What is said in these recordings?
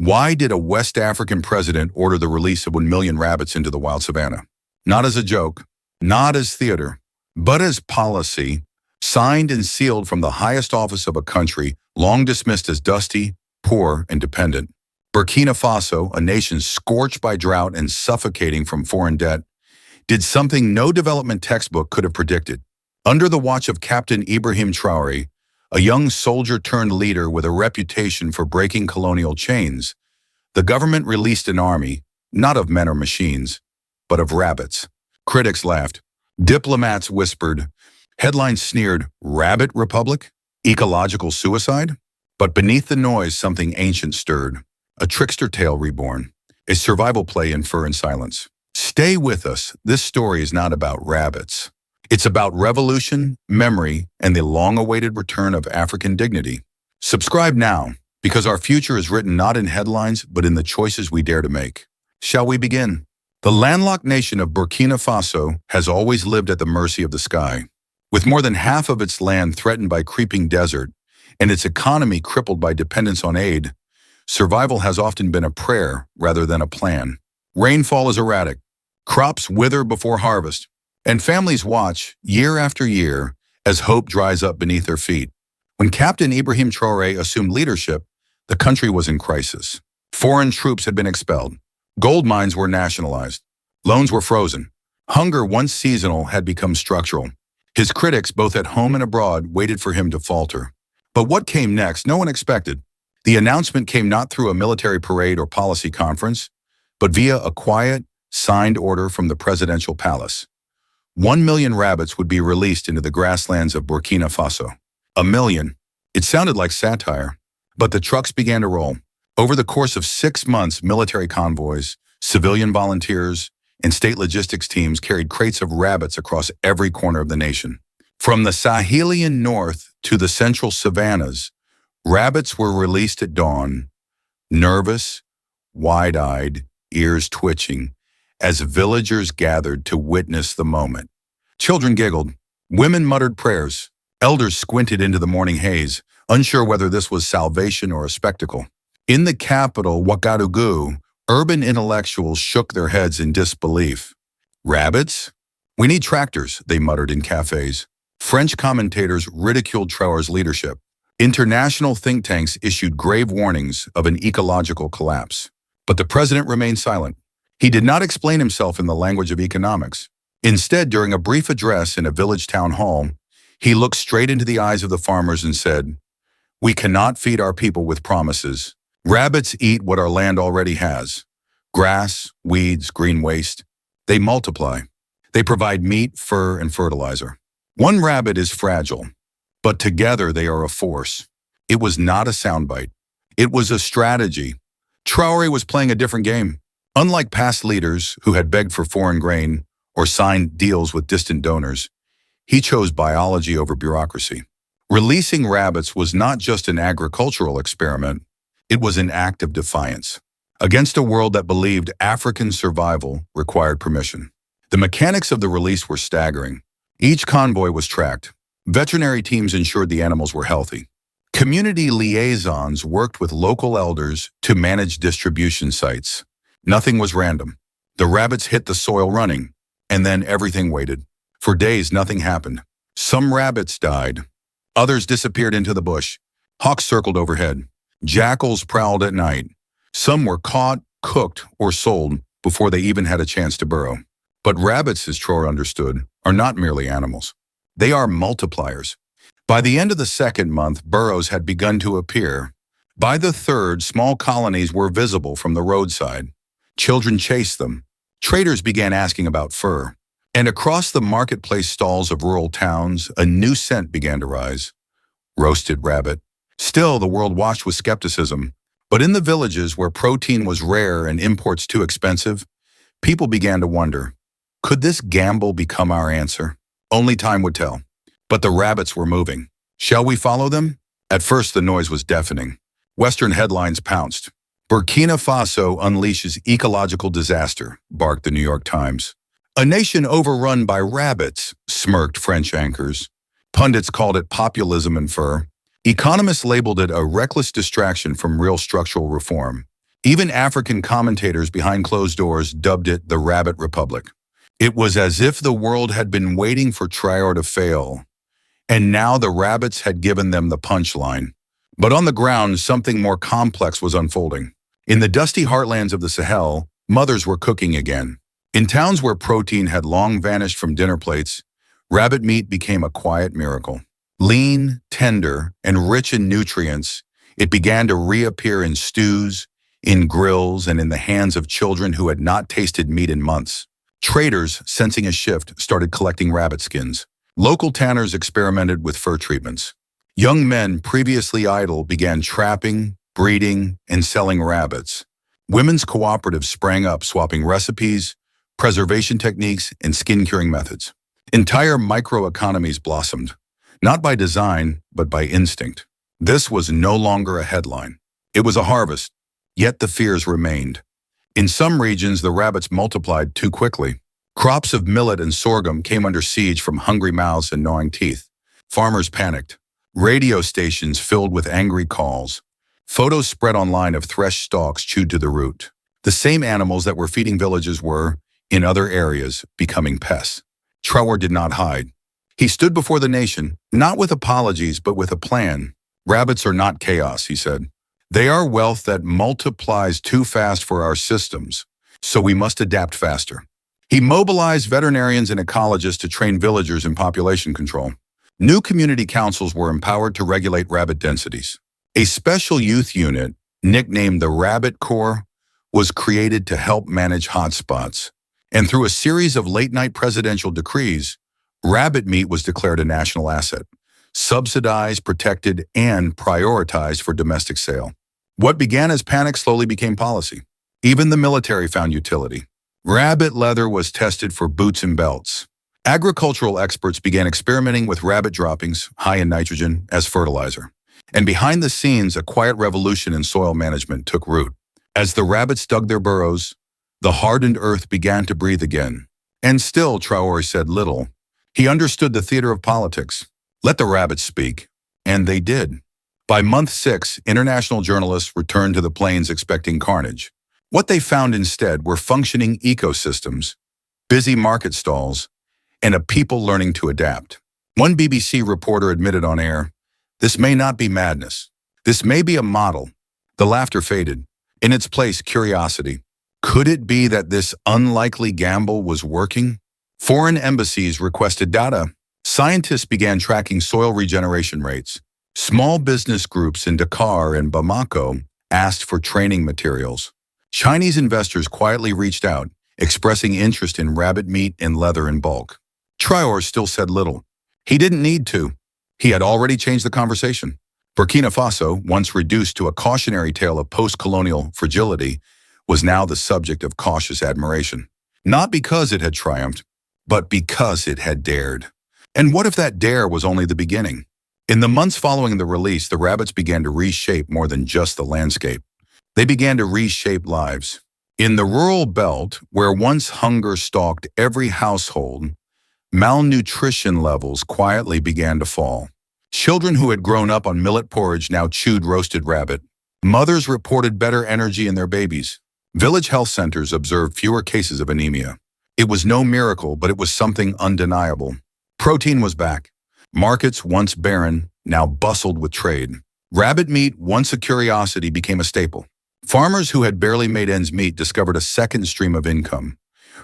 Why did a West African president order the release of 1 million rabbits into the wild savanna? Not as a joke, not as theater, but as policy, signed and sealed from the highest office of a country long dismissed as dusty, poor, and dependent. Burkina Faso, a nation scorched by drought and suffocating from foreign debt, did something no development textbook could have predicted. Under the watch of Captain Ibrahim Traoré, a young soldier-turned-leader with a reputation for breaking colonial chains, the government released an army, not of men or machines, but of rabbits. Critics laughed. Diplomats whispered. Headlines sneered, "Rabbit Republic? Ecological suicide?" But beneath the noise, something ancient stirred. A trickster tale reborn. A survival play in fur and silence. Stay with us. This story is not about rabbits. It's about revolution, memory, and the long-awaited return of African dignity. Subscribe now, because our future is written not in headlines, but in the choices we dare to make. Shall we begin? The landlocked nation of Burkina Faso has always lived at the mercy of the sky. With more than half of its land threatened by creeping desert and its economy crippled by dependence on aid, survival has often been a prayer rather than a plan. Rainfall is erratic. Crops wither before harvest. And families watch, year after year, as hope dries up beneath their feet. When Captain Ibrahim Traoré assumed leadership, the country was in crisis. Foreign troops had been expelled. Gold mines were nationalized. Loans were frozen. Hunger, once seasonal, had become structural. His critics, both at home and abroad, waited for him to falter. But what came next, no one expected. The announcement came not through a military parade or policy conference, but via a quiet, signed order from the presidential palace. 1 million rabbits would be released into the grasslands of Burkina Faso. 1 million. It sounded like satire, but the trucks began to roll. Over the course of 6 months, military convoys, civilian volunteers, and state logistics teams carried crates of rabbits across every corner of the nation. From the Sahelian north to the central savannas, rabbits were released at dawn, nervous, wide-eyed, ears twitching, as villagers gathered to witness the moment. Children giggled, women muttered prayers, elders squinted into the morning haze, unsure whether this was salvation or a spectacle. In the capital, Ouagadougou, urban intellectuals shook their heads in disbelief. Rabbits? We need tractors, they muttered in cafes. French commentators ridiculed Traoré's leadership. International think tanks issued grave warnings of an ecological collapse. But the president remained silent. He did not explain himself in the language of economics. Instead, during a brief address in a village town hall, he looked straight into the eyes of the farmers and said, "We cannot feed our people with promises. Rabbits eat what our land already has. Grass, weeds, green waste. They multiply. They provide meat, fur, and fertilizer. One rabbit is fragile, but together they are a force." It was not a soundbite. It was a strategy. Traoré was playing a different game. Unlike past leaders who had begged for foreign grain or signed deals with distant donors, he chose biology over bureaucracy. Releasing rabbits was not just an agricultural experiment, it was an act of defiance against a world that believed African survival required permission. The mechanics of the release were staggering. Each convoy was tracked. Veterinary teams ensured the animals were healthy. Community liaisons worked with local elders to manage distribution sites. Nothing was random. The rabbits hit the soil running, and then everything waited. For days, nothing happened. Some rabbits died. Others disappeared into the bush. Hawks circled overhead. Jackals prowled at night. Some were caught, cooked, or sold before they even had a chance to burrow. But rabbits, as Traore understood, are not merely animals. They are multipliers. By the end of the second month, burrows had begun to appear. By the third, small colonies were visible from the roadside. Children chased them. Traders began asking about fur. And across the marketplace stalls of rural towns, a new scent began to rise. Roasted rabbit. Still, the world watched with skepticism. But in the villages where protein was rare and imports too expensive, people began to wonder, could this gamble become our answer? Only time would tell. But the rabbits were moving. Shall we follow them? At first, the noise was deafening. Western headlines pounced. Burkina Faso unleashes ecological disaster, barked the New York Times. A nation overrun by rabbits, smirked French anchors. Pundits called it populism and fur. Economists labeled it a reckless distraction from real structural reform. Even African commentators behind closed doors dubbed it the Rabbit Republic. It was as if the world had been waiting for Traore to fail, and now the rabbits had given them the punchline. But on the ground, something more complex was unfolding. In the dusty heartlands of the Sahel, mothers were cooking again. In towns where protein had long vanished from dinner plates, rabbit meat became a quiet miracle. Lean, tender, and rich in nutrients, it began to reappear in stews, in grills, and in the hands of children who had not tasted meat in months. Traders, sensing a shift, started collecting rabbit skins. Local tanners experimented with fur treatments. Young men, previously idle, began trapping, breeding, and selling rabbits. Women's cooperatives sprang up, swapping recipes, preservation techniques, and skin-curing methods. Entire microeconomies blossomed, not by design, but by instinct. This was no longer a headline. It was a harvest, yet the fears remained. In some regions, the rabbits multiplied too quickly. Crops of millet and sorghum came under siege from hungry mouths and gnawing teeth. Farmers panicked. Radio stations filled with angry calls. Photos spread online of threshed stalks chewed to the root. The same animals that were feeding villages were, in other areas, becoming pests. Traore did not hide. He stood before the nation, not with apologies, but with a plan. Rabbits are not chaos, he said. They are wealth that multiplies too fast for our systems, so we must adapt faster. He mobilized veterinarians and ecologists to train villagers in population control. New community councils were empowered to regulate rabbit densities. A special youth unit, nicknamed the Rabbit Corps, was created to help manage hotspots. And through a series of late-night presidential decrees, rabbit meat was declared a national asset, subsidized, protected, and prioritized for domestic sale. What began as panic slowly became policy. Even the military found utility. Rabbit leather was tested for boots and belts. Agricultural experts began experimenting with rabbit droppings, high in nitrogen, as fertilizer. And behind the scenes, a quiet revolution in soil management took root. As the rabbits dug their burrows, the hardened earth began to breathe again. And still, Traore said little. He understood the theater of politics. Let the rabbits speak. And they did. By month 6, international journalists returned to the plains expecting carnage. What they found instead were functioning ecosystems, busy market stalls, and a people learning to adapt. One BBC reporter admitted on air, "This may not be madness. This may be a model." The laughter faded. In its place, curiosity. Could it be that this unlikely gamble was working? Foreign embassies requested data. Scientists began tracking soil regeneration rates. Small business groups in Dakar and Bamako asked for training materials. Chinese investors quietly reached out, expressing interest in rabbit meat and leather in bulk. Traore still said little. He didn't need to. He had already changed the conversation. Burkina Faso, once reduced to a cautionary tale of post-colonial fragility, was now the subject of cautious admiration. Not because it had triumphed, but because it had dared. And what if that dare was only the beginning? In the months following the release, the rabbits began to reshape more than just the landscape. They began to reshape lives. In the rural belt, where once hunger stalked every household, malnutrition levels quietly began to fall. Children who had grown up on millet porridge now chewed roasted rabbit. Mothers reported better energy in their babies. Village health centers observed fewer cases of anemia. It was no miracle, but it was something undeniable. Protein was back. Markets, once barren, now bustled with trade. Rabbit meat, once a curiosity, became a staple. Farmers who had barely made ends meet discovered a second stream of income,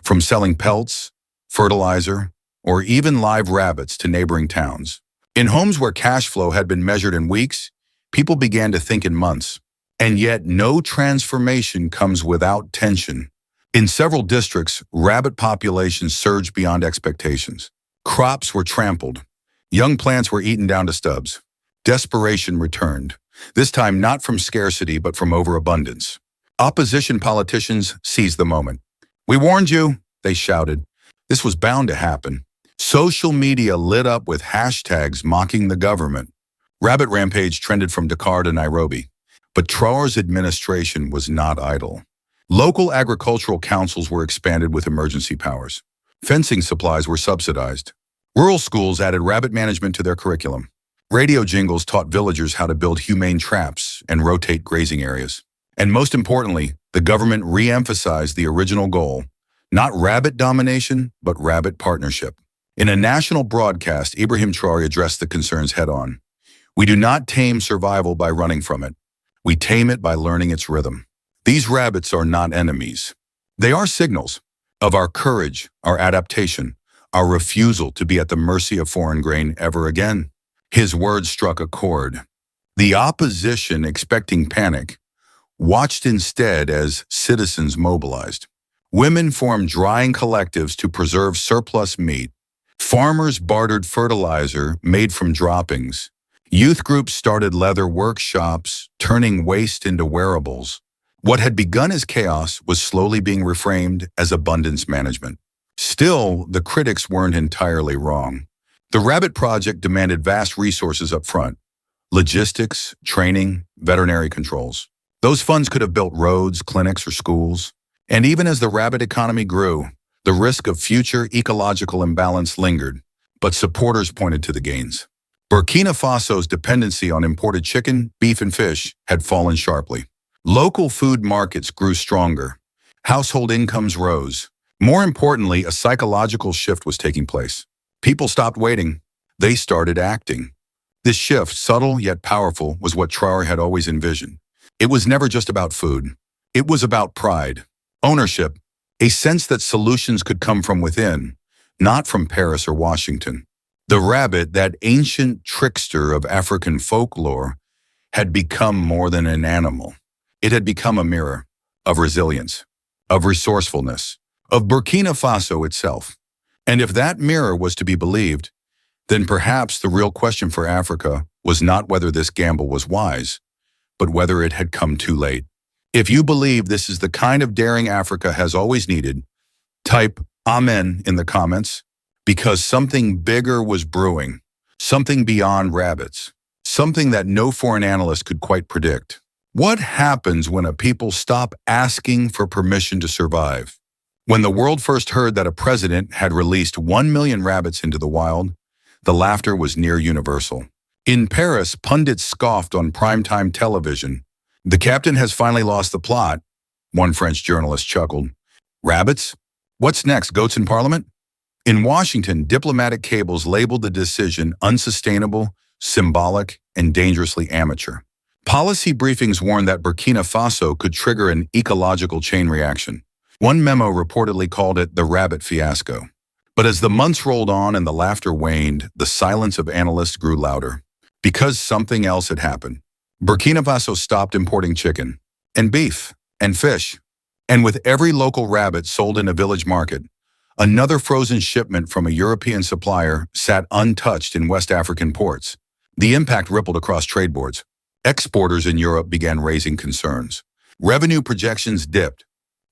from selling pelts, fertilizer, or even live rabbits to neighboring towns. In homes where cash flow had been measured in weeks, people began to think in months. And yet, no transformation comes without tension. In several districts, rabbit populations surged beyond expectations. Crops were trampled. Young plants were eaten down to stubs. Desperation returned, this time not from scarcity but from overabundance. Opposition politicians seized the moment. "We warned you," they shouted. This was bound to happen. Social media lit up with hashtags mocking the government. Rabbit rampage trended from Dakar to Nairobi. But Traore's administration was not idle. Local agricultural councils were expanded with emergency powers. Fencing supplies were subsidized. Rural schools added rabbit management to their curriculum. Radio jingles taught villagers how to build humane traps and rotate grazing areas. And most importantly, the government re-emphasized the original goal, not rabbit domination, but rabbit partnership. In a national broadcast, Ibrahim Traoré addressed the concerns head-on. We do not tame survival by running from it. We tame it by learning its rhythm. These rabbits are not enemies. They are signals of our courage, our adaptation, our refusal to be at the mercy of foreign grain ever again. His words struck a chord. The opposition, expecting panic, watched instead as citizens mobilized. Women formed drying collectives to preserve surplus meat. Farmers bartered fertilizer made from droppings. Youth groups started leather workshops, turning waste into wearables. What had begun as chaos was slowly being reframed as abundance management. Still, the critics weren't entirely wrong. The Rabbit Project demanded vast resources up front: logistics, training, veterinary controls. Those funds could have built roads, clinics, or schools. And even as the rabbit economy grew, the risk of future ecological imbalance lingered, but supporters pointed to the gains. Burkina Faso's dependency on imported chicken, beef, and fish had fallen sharply. Local food markets grew stronger. Household incomes rose. More importantly, a psychological shift was taking place. People stopped waiting. They started acting. This shift, subtle yet powerful, was what Traore had always envisioned. It was never just about food. It was about pride, ownership, a sense that solutions could come from within, not from Paris or Washington. The rabbit, that ancient trickster of African folklore, had become more than an animal. It had become a mirror of resilience, of resourcefulness, of Burkina Faso itself. And if that mirror was to be believed, then perhaps the real question for Africa was not whether this gamble was wise, but whether it had come too late. If you believe this is the kind of daring Africa has always needed, type Amen in the comments, because something bigger was brewing, something beyond rabbits, something that no foreign analyst could quite predict. What happens when a people stop asking for permission to survive? When the world first heard that a president had released 1 million rabbits into the wild, the laughter was near universal. In Paris, pundits scoffed on primetime television. The captain has finally lost the plot, one French journalist chuckled. Rabbits? What's next, goats in parliament? In Washington, diplomatic cables labeled the decision unsustainable, symbolic, and dangerously amateur. Policy briefings warned that Burkina Faso could trigger an ecological chain reaction. One memo reportedly called it the rabbit fiasco. But as the months rolled on and the laughter waned, the silence of analysts grew louder. Because something else had happened. Burkina Faso stopped importing chicken, and beef, and fish. And with every local rabbit sold in a village market, another frozen shipment from a European supplier sat untouched in West African ports. The impact rippled across trade boards. Exporters in Europe began raising concerns. Revenue projections dipped.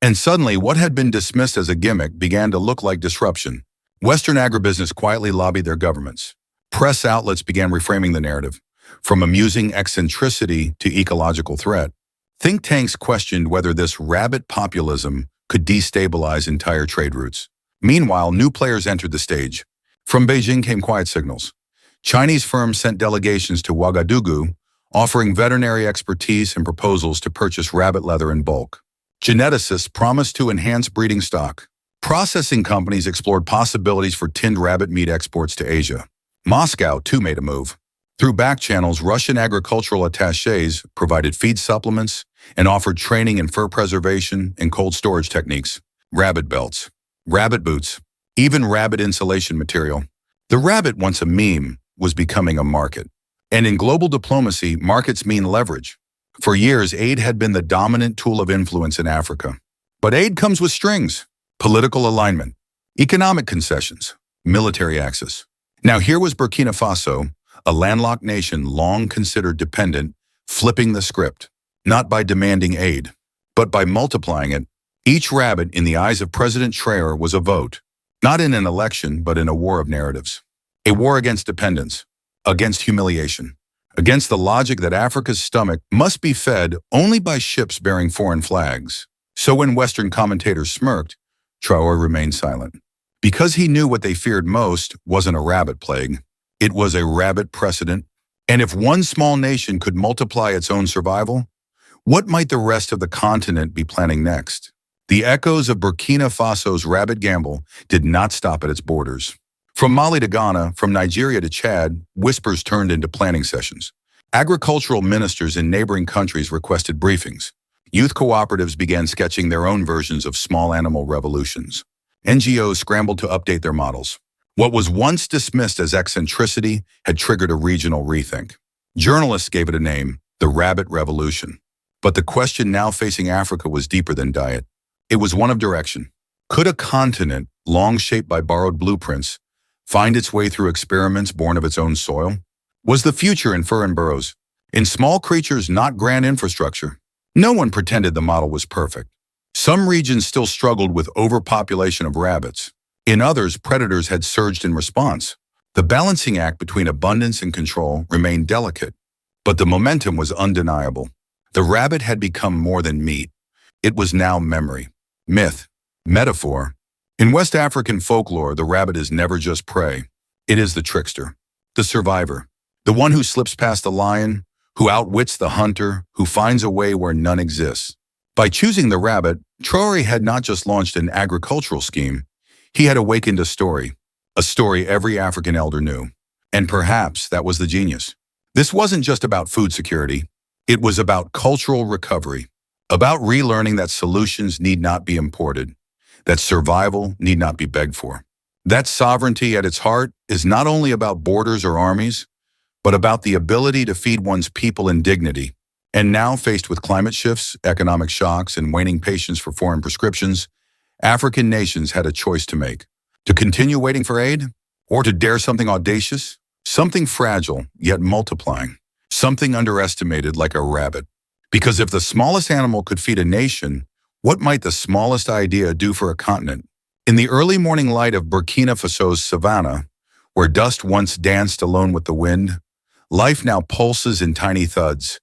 And suddenly, what had been dismissed as a gimmick began to look like disruption. Western agribusiness quietly lobbied their governments. Press outlets began reframing the narrative, from amusing eccentricity to ecological threat. Think tanks questioned whether this rabbit populism could destabilize entire trade routes. Meanwhile, new players entered the stage. From Beijing came quiet signals. Chinese firms sent delegations to Ouagadougou, offering veterinary expertise and proposals to purchase rabbit leather in bulk. Geneticists promised to enhance breeding stock. Processing companies explored possibilities for tinned rabbit meat exports to Asia. Moscow, too, made a move. Through back channels, Russian agricultural attachés provided feed supplements and offered training in fur preservation and cold storage techniques. Rabbit belts, rabbit boots, even rabbit insulation material. The rabbit, once a meme, was becoming a market. And in global diplomacy, markets mean leverage. For years, aid had been the dominant tool of influence in Africa. But aid comes with strings: political alignment, economic concessions, military access. Now here was Burkina Faso, a landlocked nation long considered dependent, flipping the script, not by demanding aid, but by multiplying it. Each rabbit in the eyes of President Traore was a vote, not in an election, but in a war of narratives. A war against dependence, against humiliation, against the logic that Africa's stomach must be fed only by ships bearing foreign flags. So when Western commentators smirked, Traore remained silent. Because he knew what they feared most wasn't a rabbit plague, it was a rabbit precedent. And if one small nation could multiply its own survival, What might the rest of the continent be planning next? The echoes of Burkina Faso's rabid gamble did not stop at its borders. From Mali to Ghana, from Nigeria to Chad, whispers turned into planning sessions. Agricultural ministers in neighboring countries requested briefings. Youth cooperatives began sketching their own versions of small animal revolutions. NGOs scrambled to update their models. What was once dismissed as eccentricity had triggered a regional rethink. Journalists gave it a name, the Rabbit Revolution. But the question now facing Africa was deeper than diet. It was one of direction. Could a continent, long shaped by borrowed blueprints, find its way through experiments born of its own soil? Was the future in fur and burrows? In small creatures, not grand infrastructure? No one pretended the model was perfect. Some regions still struggled with overpopulation of rabbits. In others, predators had surged in response. The balancing act between abundance and control remained delicate, but the momentum was undeniable. The rabbit had become more than meat. It was now memory, myth, metaphor. In West African folklore, the rabbit is never just prey. It is the trickster, the survivor, the one who slips past the lion, who outwits the hunter, who finds a way where none exists. By choosing the rabbit, Traore had not just launched an agricultural scheme, he had awakened a story every African elder knew. And perhaps that was the genius. This wasn't just about food security. It was about cultural recovery, about relearning that solutions need not be imported, that survival need not be begged for. That sovereignty at its heart is not only about borders or armies, but about the ability to feed one's people in dignity. And now, faced with climate shifts, economic shocks, and waning patience for foreign prescriptions, African nations had a choice to make. To continue waiting for aid, or to dare something audacious, something fragile yet multiplying, something underestimated like a rabbit. Because if the smallest animal could feed a nation, what might the smallest idea do for a continent? In the early morning light of Burkina Faso's savanna, where dust once danced alone with the wind, life now pulses in tiny thuds,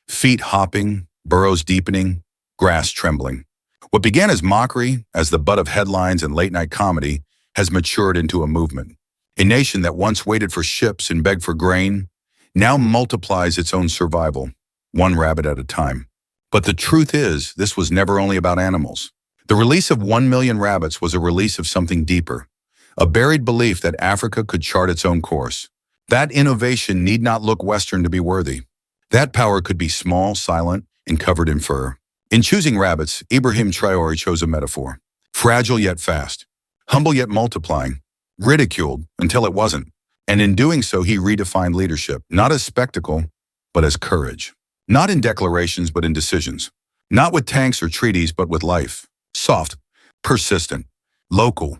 feet hopping, burrows deepening, grass trembling. What began as mockery, as the butt of headlines and late-night comedy, has matured into a movement. A nation that once waited for ships and begged for grain, now multiplies its own survival, one rabbit at a time. But the truth is, this was never only about animals. The release of 1 million rabbits was a release of something deeper, a buried belief that Africa could chart its own course. That innovation need not look Western to be worthy. That power could be small, silent, and covered in fur. In choosing rabbits, Ibrahim Traoré chose a metaphor. Fragile yet fast, humble yet multiplying, ridiculed until it wasn't. And in doing so, he redefined leadership, not as spectacle, but as courage. Not in declarations, but in decisions. Not with tanks or treaties, but with life. Soft, persistent, local.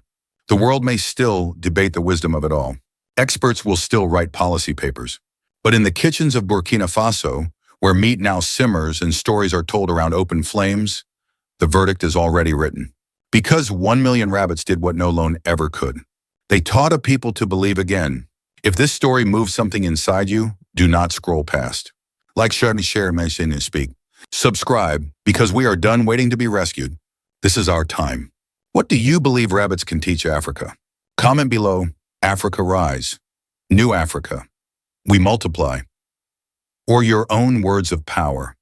The world may still debate the wisdom of it all. Experts will still write policy papers. But in the kitchens of Burkina Faso, where meat now simmers and stories are told around open flames, the verdict is already written. Because 1 million rabbits did what no loan ever could. They taught a people to believe again. If this story moves something inside you, do not scroll past. Like, share, mention, and speak. Subscribe, because we are done waiting to be rescued. This is our time. What do you believe rabbits can teach Africa? Comment below. Africa rise. New Africa. We multiply. Or your own words of power.